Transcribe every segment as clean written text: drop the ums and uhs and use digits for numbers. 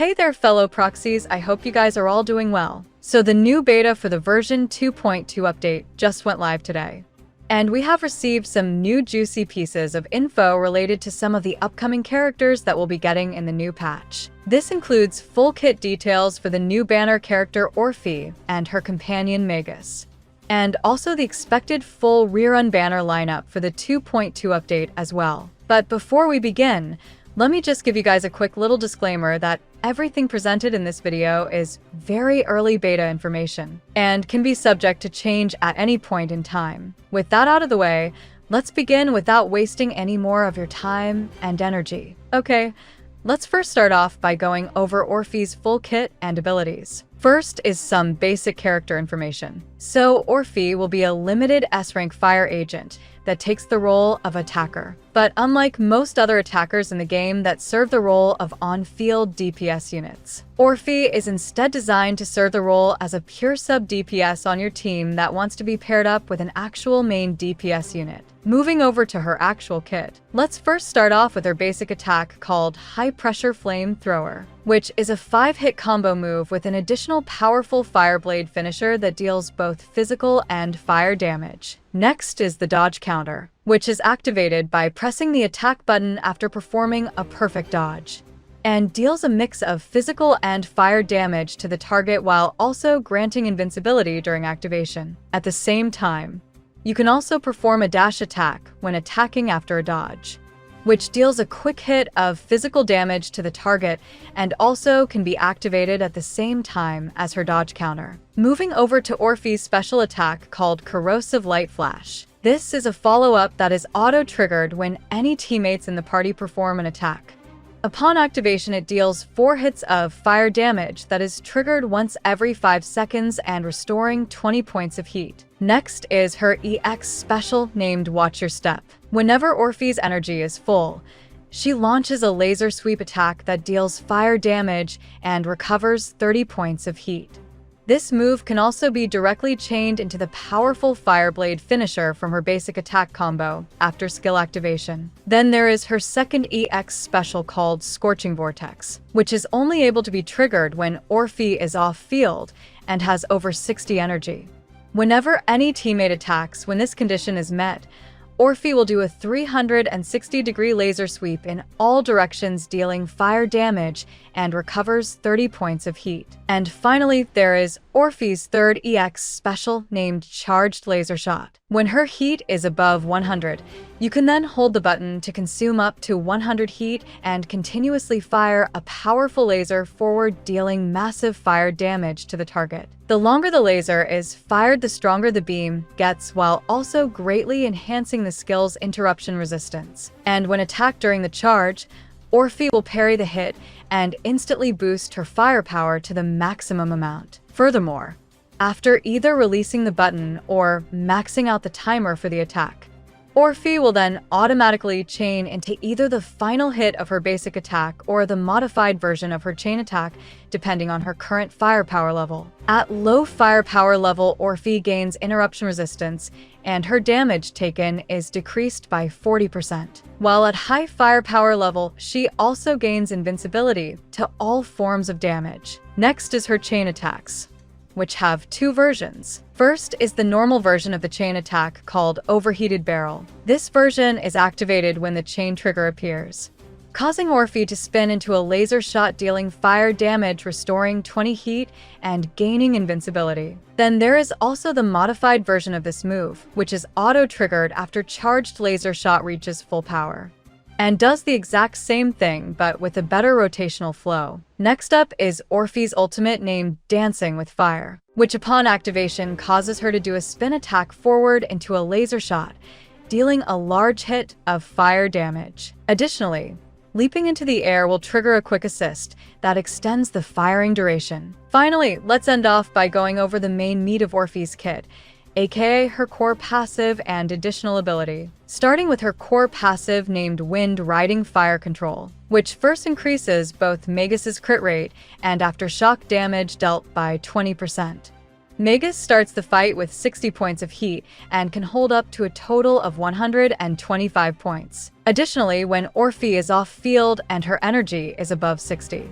Hey there fellow proxies, I hope you guys are all doing well. So the new beta for the version 2.2 update just went live today. And we have received some new juicy pieces of info related to some of the upcoming characters that we'll be getting in the new patch. This includes full kit details for the new banner character ORPHIE and her companion Magus. And also the expected full rerun banner lineup for the 2.2 update as well. But before we begin, let me just give you guys a quick little disclaimer that everything presented in this video is very early beta information and can be subject to change at any point in time. With that out of the way, let's begin without wasting any more of your time and energy. Okay, let's first start off by going over ORPHIE's full kit and abilities. First is some basic character information. So ORPHIE will be a limited S-rank fire agent that takes the role of attacker. But unlike most other attackers in the game that serve the role of on-field DPS units, ORPHIE is instead designed to serve the role as a pure sub DPS on your team that wants to be paired up with an actual main DPS unit. Moving over to her actual kit, let's first start off with her basic attack called High Pressure Flamethrower, which is a 5-hit combo move with an additional powerful Fireblade finisher that deals both physical and fire damage. Next is the dodge counter, which is activated by pressing the attack button after performing a perfect dodge, and deals a mix of physical and fire damage to the target while also granting invincibility during activation. At the same time, you can also perform a dash attack when attacking after a dodge, which deals a quick hit of physical damage to the target and also can be activated at the same time as her dodge counter. Moving over to ORPHIE's special attack called Corrosive Light Flash. This is a follow-up that is auto-triggered when any teammates in the party perform an attack. Upon activation, it deals 4 hits of fire damage that is triggered once every 5 seconds and restoring 20 points of heat. Next is her EX special named Watch Your Step. Whenever ORPHIE's energy is full, she launches a laser sweep attack that deals fire damage and recovers 30 points of heat. This move can also be directly chained into the powerful Fireblade finisher from her basic attack combo after skill activation. Then there is her second EX special called Scorching Vortex, which is only able to be triggered when ORPHIE is off-field and has over 60 energy. Whenever any teammate attacks when this condition is met, ORPHIE will do a 360-degree laser sweep in all directions, dealing fire damage and recovers 30 points of heat. And finally, there is ORPHIE's third EX special named Charged Laser Shot. When her heat is above 100, you can then hold the button to consume up to 100 heat and continuously fire a powerful laser forward, dealing massive fire damage to the target. The longer the laser is fired, the stronger the beam gets, while also greatly enhancing the skill's interruption resistance. And when attacked during the charge, ORPHIE will parry the hit and instantly boost her firepower to the maximum amount. Furthermore, after either releasing the button or maxing out the timer for the attack, ORPHIE will then automatically chain into either the final hit of her basic attack or the modified version of her chain attack, depending on her current firepower level. At low firepower level, ORPHIE gains interruption resistance, and her damage taken is decreased by 40%. While at high firepower level, she also gains invincibility to all forms of damage. Next is her chain attacks, which have 2 versions. First is the normal version of the chain attack called Overheated Barrel. This version is activated when the chain trigger appears, causing ORPHIE to spin into a laser shot, dealing fire damage, restoring 20 heat, and gaining invincibility. Then there is also the modified version of this move, which is auto-triggered after charged laser shot reaches full power, and does the exact same thing but with a better rotational flow. Next up is ORPHIE's ultimate named Dancing with Fire, which upon activation causes her to do a spin attack forward into a laser shot, dealing a large hit of fire damage. Additionally, leaping into the air will trigger a quick assist that extends the firing duration. Finally, let's end off by going over the main meat of ORPHIE's kit, aka her core passive and additional ability. Starting with her core passive named Wind Riding Fire Control, which first increases both Magus's crit rate and aftershock damage dealt by 20%. Magus starts the fight with 60 points of heat and can hold up to a total of 125 points. Additionally, when ORPHIE is off-field and her energy is above 60,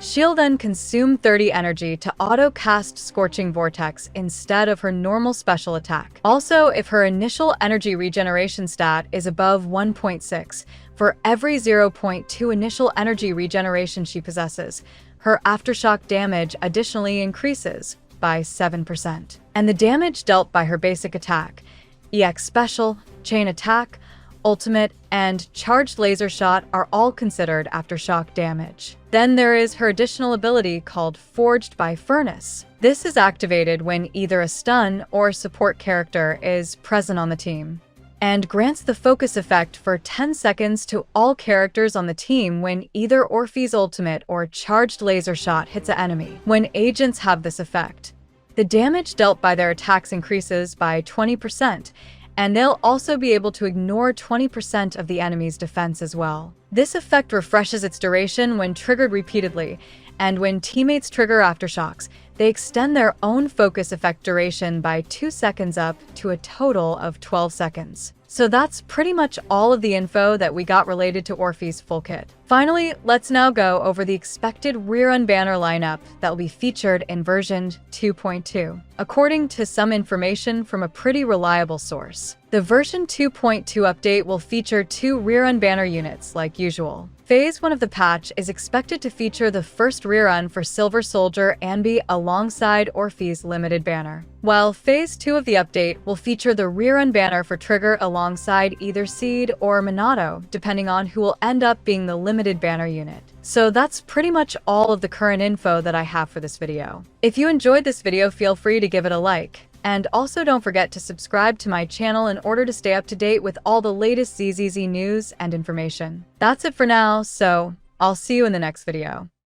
She'll then consume 30 energy to auto-cast Scorching Vortex instead of her normal special attack. Also, if her initial energy regeneration stat is above 1.6, for every 0.2 initial energy regeneration she possesses, her aftershock damage additionally increases by 7%. And the damage dealt by her basic attack, EX Special, Chain Attack, Ultimate, and Charged Laser Shot are all considered aftershock damage. Then there is her additional ability called Forged by Furnace. This is activated when either a stun or support character is present on the team, and grants the focus effect for 10 seconds to all characters on the team when either Orphie's ultimate or Charged Laser Shot hits an enemy. When agents have this effect, the damage dealt by their attacks increases by 20%, and they'll also be able to ignore 20% of the enemy's defense as well. This effect refreshes its duration when triggered repeatedly, and when teammates trigger aftershocks, they extend their own focus effect duration by 2 seconds up to a total of 12 seconds. So that's pretty much all of the info that we got related to Orphie's full kit. Finally, let's now go over the expected rerun banner lineup that will be featured in version 2.2. According to some information from a pretty reliable source, the version 2.2 update will feature 2 rerun banner units like usual. Phase 1 of the patch is expected to feature the first rerun for Silver Soldier and be alongside Orphie's limited banner, while Phase 2 of the update will feature the rerun banner for Trigger alongside either Seed or Minato, depending on who will end up being the limited banner unit. So that's pretty much all of the current info that I have for this video. If you enjoyed this video, feel free to give it a like. And also don't forget to subscribe to my channel in order to stay up to date with all the latest ZZZ news and information. That's it for now, so I'll see you in the next video.